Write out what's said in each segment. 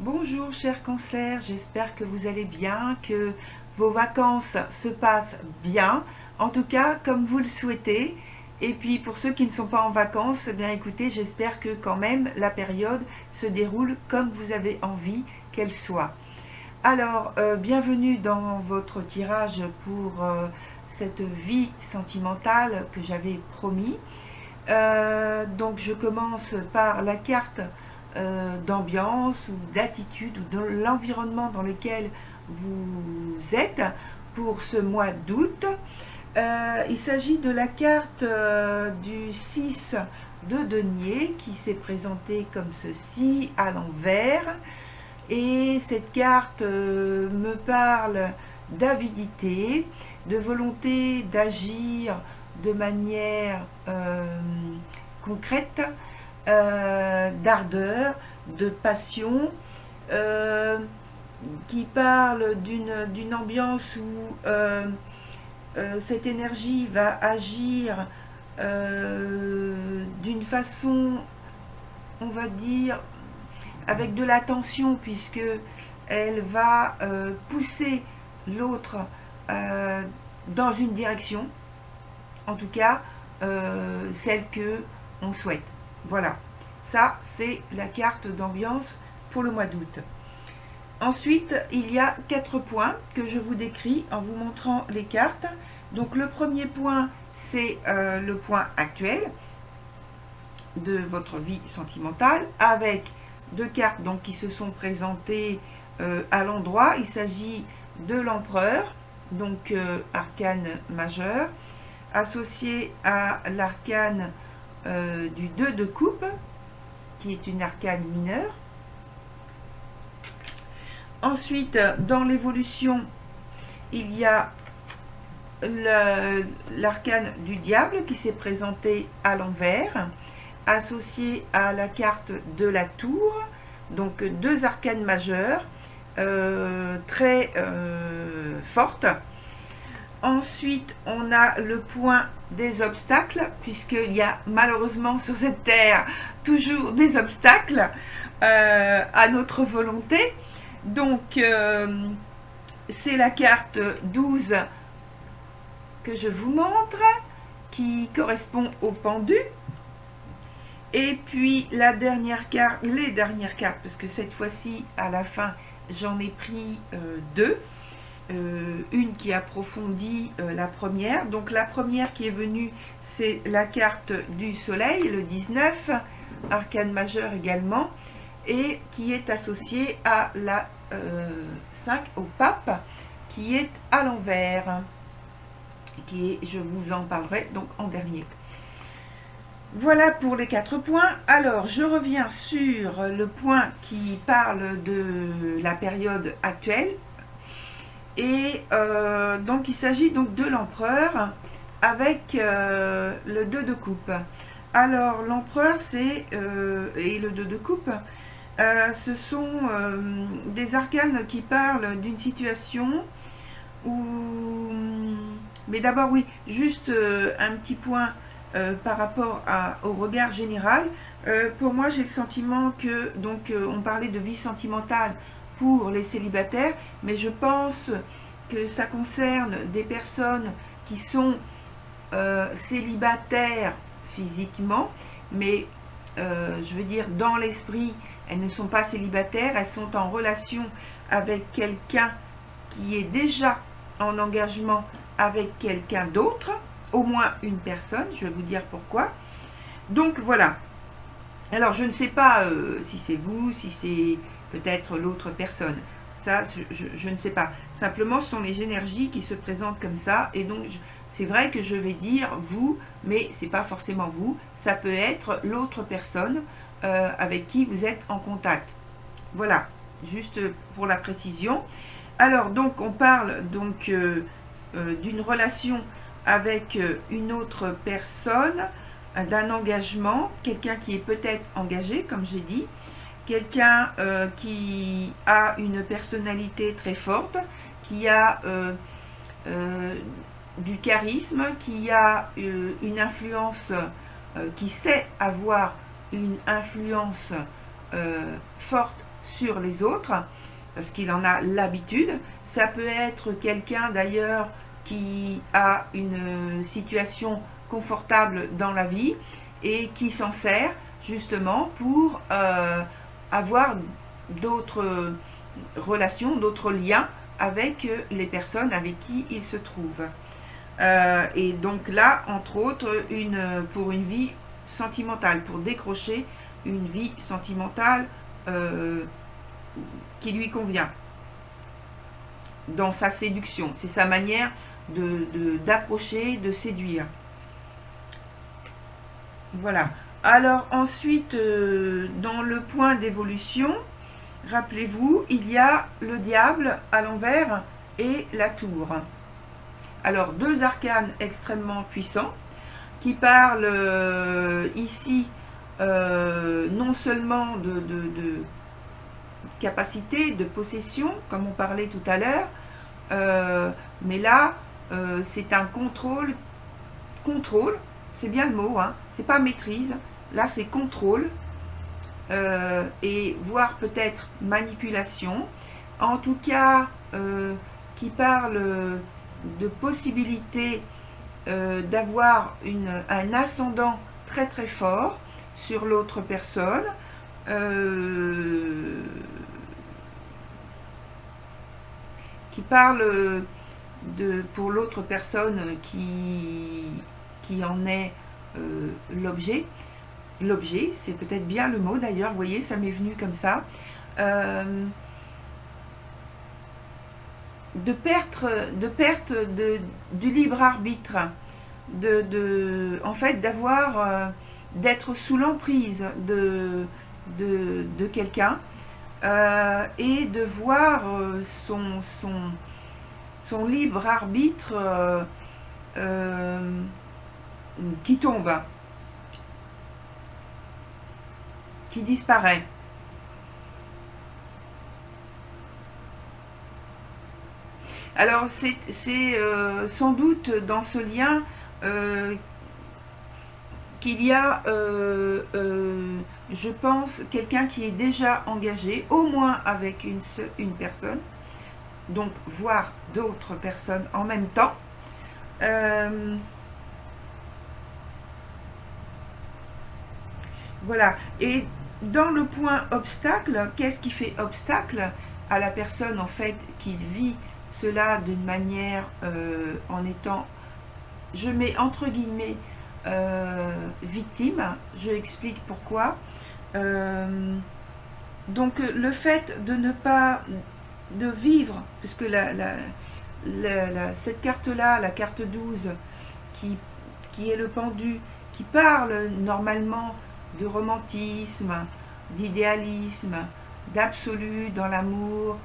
Bonjour chers Cancer, j'espère que vous allez bien, que vos vacances se passent bien, en tout cas comme vous le souhaitez. Et puis pour ceux qui ne sont pas en vacances, eh bien écoutez, j'espère que quand même la période se déroule comme vous avez envie qu'elle soit. Alors, bienvenue dans votre tirage pour cette vie sentimentale que j'avais promis. Donc je commence par la carte d'ambiance ou d'attitude ou de l'environnement dans lequel vous êtes pour ce mois d'août. Il s'agit de la carte du 6 de denier qui s'est présentée comme ceci à l'envers. Et cette carte me parle d'avidité, de volonté d'agir de manière concrète, d'ardeur, de passion, qui parle d'une ambiance où cette énergie va agir d'une façon, on va dire, avec de l'attention, puisque elle va pousser l'autre dans une direction, en tout cas celle que on souhaite. Voilà, ça c'est la carte d'ambiance pour le mois d'août. Ensuite, il y a 4 points que je vous décris en vous montrant les cartes. Donc le premier point, c'est le point actuel de votre vie sentimentale, avec 2 cartes donc, qui se sont présentées à l'endroit. Il s'agit de l'empereur, donc arcane majeur, associé à l'arcane du 2 de coupe, qui est une arcane mineure. Ensuite, dans l'évolution, il y a l'arcane du diable qui s'est présenté à l'envers, associé à la carte de la tour, donc 2 arcanes majeures très fortes. Ensuite, on a le point des obstacles, puisqu'il y a malheureusement sur cette terre toujours des obstacles à notre volonté. Donc, c'est la carte 12 que je vous montre, qui correspond au pendu. Et puis, la dernière carte, les dernières cartes, parce que cette fois-ci, à la fin, j'en ai pris 2. Une qui approfondit la première. Donc la première qui est venue, c'est la carte du soleil, le 19, arcane majeur également, et qui est associée à la 5, au pape, qui est à l'envers, je vous en parlerai donc en dernier. Voilà pour les 4 points. Alors je reviens sur le point qui parle de la période actuelle. Et donc il s'agit donc de l'empereur avec le 2 de coupe. Alors l'empereur c'est et le 2 de coupe, ce sont des arcanes qui parlent d'une situation où... Mais d'abord oui, juste un petit point par rapport au regard général. Pour moi j'ai le sentiment que, donc on parlait de vie sentimentale pour les célibataires, mais je pense que ça concerne des personnes qui sont célibataires physiquement, mais je veux dire dans l'esprit, elles ne sont pas célibataires, elles sont en relation avec quelqu'un qui est déjà en engagement avec quelqu'un d'autre, au moins une personne, je vais vous dire pourquoi. Donc voilà. Alors je ne sais pas si c'est vous, si c'est peut-être l'autre personne. Ça, je ne sais pas. Simplement, ce sont les énergies qui se présentent comme ça. Et donc, c'est vrai que je vais dire vous, mais ce n'est pas forcément vous. Ça peut être l'autre personne avec qui vous êtes en contact. Voilà, juste pour la précision. Alors, donc, on parle donc d'une relation avec une autre personne, d'un engagement, quelqu'un qui est peut-être engagé, comme j'ai dit, quelqu'un qui a une personnalité très forte, qui a du charisme, qui a une influence, qui sait avoir une influence forte sur les autres, parce qu'il en a l'habitude. Ça peut être quelqu'un d'ailleurs qui a une situation confortable dans la vie et qui s'en sert justement pour avoir d'autres relations, d'autres liens avec les personnes avec qui il se trouve. Et donc là, entre autres, pour une vie sentimentale, pour décrocher une vie sentimentale qui lui convient dans sa séduction. C'est sa manière d'approcher, de séduire. Voilà. Alors ensuite, dans le point d'évolution, rappelez-vous, il y a le diable à l'envers et la tour. Alors, deux arcanes extrêmement puissants qui parlent ici non seulement de capacité, de possession, comme on parlait tout à l'heure, mais là, c'est un contrôle, c'est bien le mot, hein, c'est pas maîtrise, là c'est contrôle, et voire peut-être manipulation, en tout cas, qui parle de possibilité d'avoir un ascendant très très fort sur l'autre personne, qui parle pour l'autre personne qui en est l'objet. L'objet, c'est peut-être bien le mot d'ailleurs, vous voyez, ça m'est venu comme ça. De perte du libre arbitre, en fait d'être sous l'emprise de quelqu'un, et de voir son libre arbitre qui tombe, qui disparaît. Alors c'est sans doute dans ce lien qu'il y a, je pense, quelqu'un qui est déjà engagé, au moins avec une personne, donc voire d'autres personnes en même temps. Voilà. Et dans le point obstacle, qu'est-ce qui fait obstacle à la personne en fait qui vit cela d'une manière en étant, je mets entre guillemets, victime? Je explique pourquoi. Donc le fait de ne pas vivre, puisque cette carte-là, la carte 12, qui est le pendu, qui parle normalement de romantisme, d'idéalisme, d'absolu dans l'amour,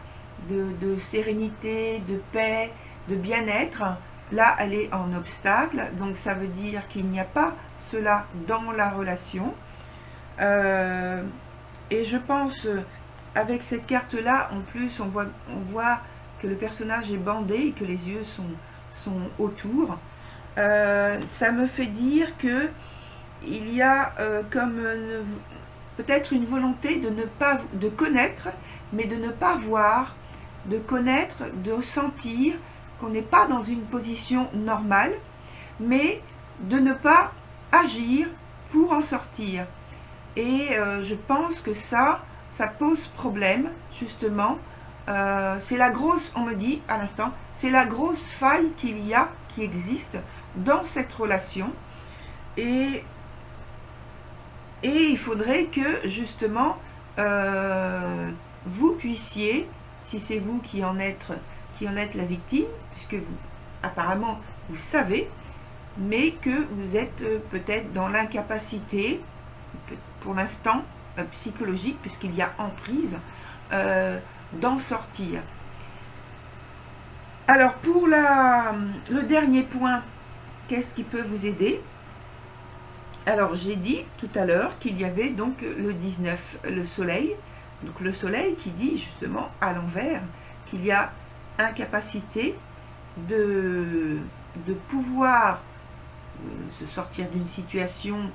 de sérénité, de paix, de bien-être, là elle est en obstacle, donc ça veut dire qu'il n'y a pas cela dans la relation. Et je pense, avec cette carte-là, en plus, on voit que le personnage est bandé et que les yeux sont autour. Ça me fait dire que il y a comme peut-être une volonté de connaître, mais de ne pas voir, de connaître, de sentir qu'on n'est pas dans une position normale, mais de ne pas agir pour en sortir. Et je pense que ça pose problème, justement. C'est la grosse, on me dit à l'instant, c'est la grosse faille qui existe dans cette relation. Et il faudrait que, justement, vous puissiez, si c'est vous qui en êtes la victime, puisque apparemment vous savez, mais que vous êtes peut-être dans l'incapacité, pour l'instant psychologique, puisqu'il y a emprise, d'en sortir. Alors pour le dernier point, qu'est-ce qui peut vous aider? Alors j'ai dit tout à l'heure qu'il y avait donc le 19, le soleil, donc le soleil qui dit justement à l'envers qu'il y a incapacité de pouvoir se sortir d'une situation,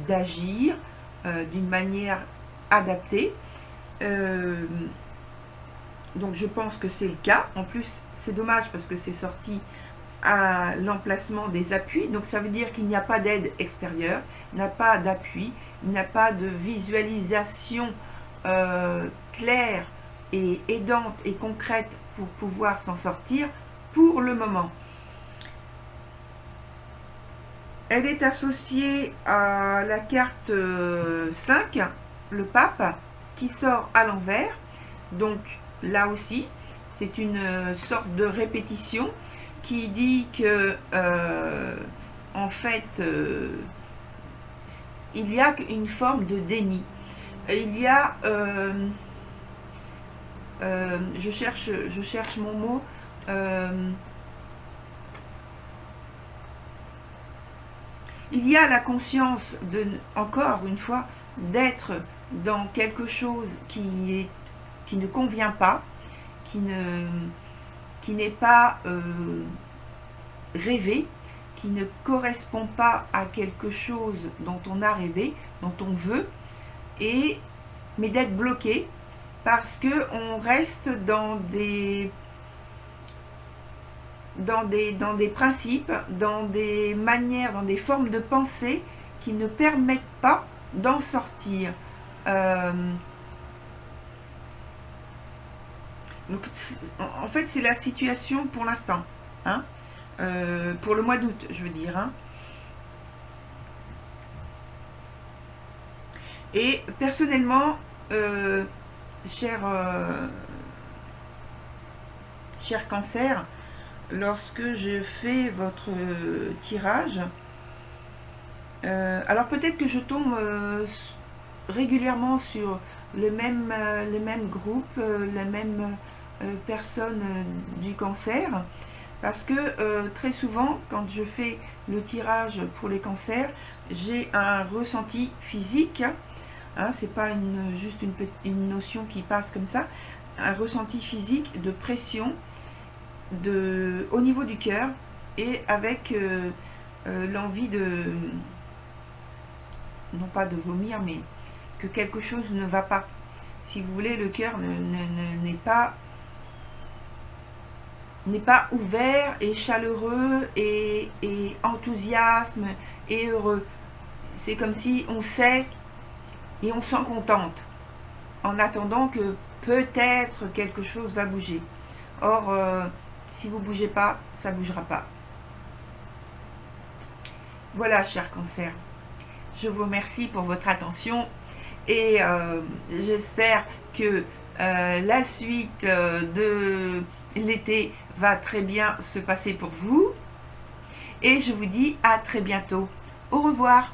d'agir d'une manière adaptée, Donc je pense que c'est le cas. En plus, c'est dommage parce que c'est sorti à l'emplacement des appuis. Donc ça veut dire qu'il n'y a pas d'aide extérieure, il n'y a pas d'appui, il n'y a pas de visualisation claire et aidante et concrète pour pouvoir s'en sortir pour le moment. Elle est associée à la carte 5, le pape, qui sort à l'envers. Donc là aussi, c'est une sorte de répétition qui dit que, en fait, il y a une forme de déni. Il y a, je cherche mon mot, il y a la conscience de, encore une fois, d'être dans quelque chose qui ne convient pas, qui n'est pas rêvé, qui ne correspond pas à quelque chose dont on a rêvé, dont on veut, mais d'être bloqué parce qu'on reste dans des principes, dans des manières, dans des formes de pensée qui ne permettent pas d'en sortir. Donc, en fait, c'est la situation pour l'instant, hein, pour le mois d'août, je veux dire. Hein. Et personnellement, cher cancer, lorsque je fais votre tirage, alors peut-être que je tombe régulièrement sur les mêmes groupes, les mêmes personnes du cancer, parce que très souvent, quand je fais le tirage pour les cancers, j'ai un ressenti physique, hein, c'est pas juste une notion qui passe comme ça, un ressenti physique de pression au niveau du cœur et avec l'envie de, non pas de vomir, mais que quelque chose ne va pas. Si vous voulez, le cœur n'est pas ouvert et chaleureux et enthousiasme et heureux. C'est comme si on sait et on s'en contente en attendant que peut-être quelque chose va bouger. Or, si vous ne bougez pas, ça ne bougera pas. Voilà, cher cancer. Je vous remercie pour votre attention et j'espère que la suite de l'été va très bien se passer pour vous. Et je vous dis à très bientôt. Au revoir.